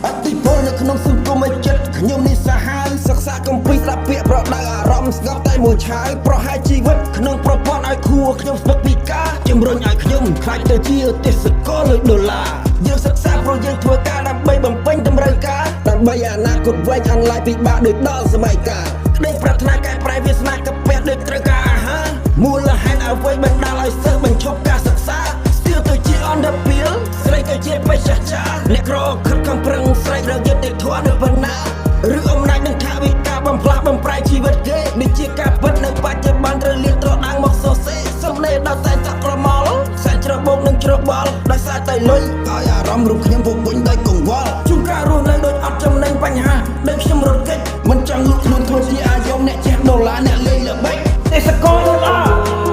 អតិពលនៅក្នុងសង្គមចិត្តខ្ញុំនេះសាហាវសិក្សាកំពីស្ដាប់ពាក្យប្រដៅអារម្មណ៍ស្ងប់តែមួយឆាវប្រហែលជីវិតក្នុងប្រព័ន្ធឲ្យខួរខ្ញុំស្ពឹកពីការជំរុញឲ្យខ្ញុំខ្លាចទៅជាទេសកលលុយដុល្លារយើងសិក្សាព្រោះយើងធ្វើការដើម្បីបំពេញតម្រូវការដើម្បីអនាគតវែងអន្លាយពិបាកដូចដល់សម័យកាលក្តីប្រាថ្នាកែប្រែវាសនាកាពះដូចត្រូវការអាហារមូលហេតុអ្វីបណ្ដាលឲ្យសិស្សបញ្ឈប់ការសិក្សាស្ទាវទៅជាអន្តរពាលស្រីទៅជាបេសកចាអ្នកក្រខិតខំប្រឹងស្រែករយុទ្ធធម៌នៅបណ្ណាឬអំណាចនឹងថាវិការបំផ្លាស់បំប្រែជីវិតគេនេះជាការពិតនៅបច្ចុប្បន្នត្រូវលៀនត្រដាងមកសរសេរសំឡេងដល់តែតក្រមល់សែនច្របូកនឹងច្របល់ដោយសារតែលុយឲ្យអារម្មណ៍រូបខ្ញុំពុកវិញដោយកង្វល់ជួនកាលរស់នៅដូចអត់ចំណេញបញ្ហាដូចខ្ញុំរត់គេចមិនចង់លុកខ្លួនធ្វើជាអាយមអ្នកចេះដុល្លារអ្នកលេងល្បិចទេសកលដុល្លារ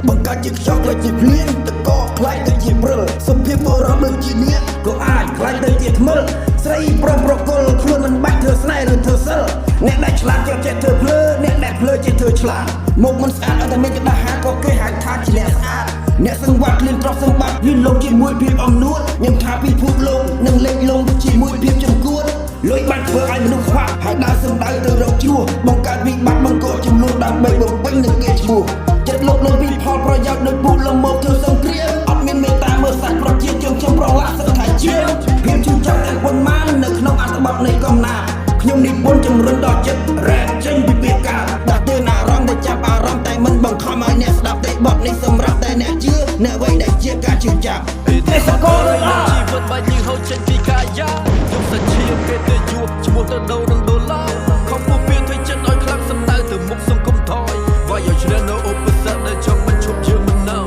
បង្កើតជាខ្យល់ខ្លាចជាភ្លៀងតកខ្លាចទៅជាព្រិលសុភាពបរោះដូចជានាគក៏អាចខ្លាចទៅជាថ្មិលស្រីប្រុសប្រគល់ខ្លួនមិនបាច់ធ្វើស្នេហ៍ឬធ្វើសិលអ្នកដែលឆ្លាតចេះធ្វើភ្លើអ្នកដែលភ្លើចេះធ្វើឆ្លាតមុខមិនស្អាតអត់តែមានក្តារហាក៏គេហៅថាជាអ្នកស្អាតអ្នកសង្វាក់គ្លៀនទ្រព្យសម្បត្តិលឿនលងជាមួយភាពអំនួតញ៉ាំថាពិភពលោកនឹងលេចលងជាមួយភាពចំគួតលុយបាត់ធ្វើឲ្យមនុស្សខ្វាក់ហើយដើរសំដៅទៅរកជួរបង្កើតវិបត្តិបង្កចំនួនដើម្បីបំពេញនឹងគេឈ្មោះចិត្តលោកលើពីផលប្រយោជន៍ដោយពូលមកធ្វើសង្គ្រាមអត់មានមេត្តាមើលសាច់ប្រជាជនខ្ញុំប្រឡាក់សឹកថាជាភាពជឿចាប់ទាំងប៉ុន្មាននៅក្នុងអត្ថបទនៃកំណាខ្ញុំនិពន្ធជំរុញដល់ចិត្តរ៉ែចេញពីពាក្យការដាក់ទឿនអារម្មណ៍ដែលចាប់អារម្មណ៍តែមិនបង្ខំឲ្យអ្នកស្ដាប់តែបទនេះសម្រាប់តែអ្នកជឿអ្នកអ្វីដែលជាការជឿចាប់ទេសកលជីវិតបាញ់ញើហូរចេញពីកាយាខ្ញុំសាច់ឈាមគេទៅយួរឈ្មោះទៅដូរនឹងដុល្លារខំពុះពៀនធ្វើចិត្តឲ្យខ្លាំងសំដៅទៅមុខសង្គមថយវាយឲ្យជ្រះនៅឧបសគ្គដែលចង់បញ្ឈប់ជឿមិនណោ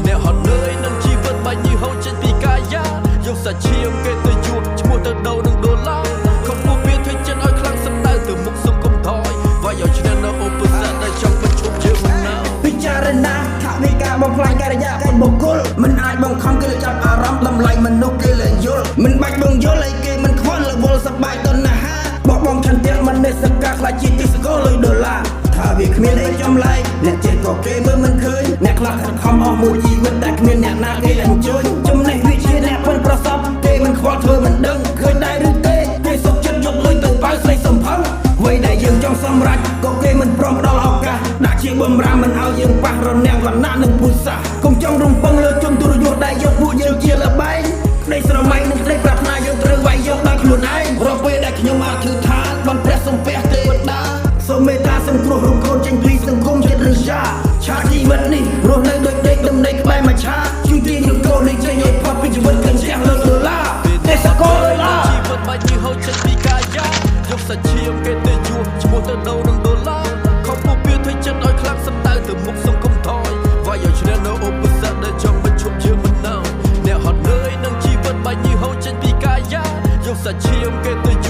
អ្នកហត់នឿយនឹងជីវិតបាញ់ញើហូរចេញពីកាយាយកសាច់ឈាមគេទៅយួរឈ្មោះទៅដូរនឹងដុល្លារខំពុះពៀនធ្វើចិត្តឲ្យខ្លាំងសំដៅទៅមុខសង្គមថយវាយឲ្យជ្រះនៅឧបសគ្គដែលចង់បញ្ឈប់ជឿមិនណោពិចារណាថាវិការបំផ្លាញកិរិយាកាយបុគ្គលមិនអាចបង្ខំគេចាប់អារម្មណ៍តម្លៃមនុស្សគេលែងយល់មិនបាច់បង្យល់ឲ្យគេមិនខ្វល់រវល់សប្បាយតណ្ហាបោះបង់ឆន្ទៈមិននេះសកាខ្លាចជាទេសកលលុយដុល្លារថាវាគ្មានអីចំឡែកអ្នកចេះក៏គេមើលមិនឃើញអ្នកខ្លះខិតខំអស់មួយជីវិតតែគ្មានអ្នកណាគេអញ្ជើញចំណេះវិជ្ជាអ្នកពិនប្រសពគេមិនខ្វល់ធ្វើមិនដឹងឃើញដែរឬទេគេសុខចិត្តយកលុយទៅបើស្រីសំផឹងអ្វីដែលយើងចង់សម្រេចក៏គេមិនព្រមផ្ដល់ឱកាសដាក់ជាបំរាមមិនឲ្យយើងប៉ះរនាំងវណ្ណៈនិងពុសាកុំចង់រំពឹងលើជនទុរយុទ្ធដែលយកពួកយើងជាល្បែងក្តីស្រមៃនិងក្តីប្រាថ្នាយើងត្រូវវាយយកដល់ខ្លួនឯងរាល់ពេលដែលខ្ញុំអធិដ្ឋានបន់ព្រះសំពះទេវតាសូមមេត្តាសង្គ្រោះរូបកូនចេញពីសង្គមចិត្តរិយាឆាជីវិតនេះរស់នៅដូចដេកដំណេកក្បែរមួយឆាជួយទាញរូបកូននេះចេញឲ្យផុតពីជីវិតកញ្ចះលើដុល្លារទេសកលដុល្លារជីវិតបាច់ញើហូរចេញពីកាយាយកសាច់ឈាមគេទៅយួរឈ្មោះទៅដូរនឹងដុល្លារខំពុះពៀនធ្វើចិត្តឲ្យខ្លាំងសំដៅទៅមុខសង្គមថយវាយឲ្យជ្រះនៅឧបសគ្គដែលចង់បញ្ឈប់ជឿមិនណោអ្នកហត់នឿយនឹងជីវិតបាច់ញើហូរចេញពីកាយាយកសាច់ឈាមគេទៅ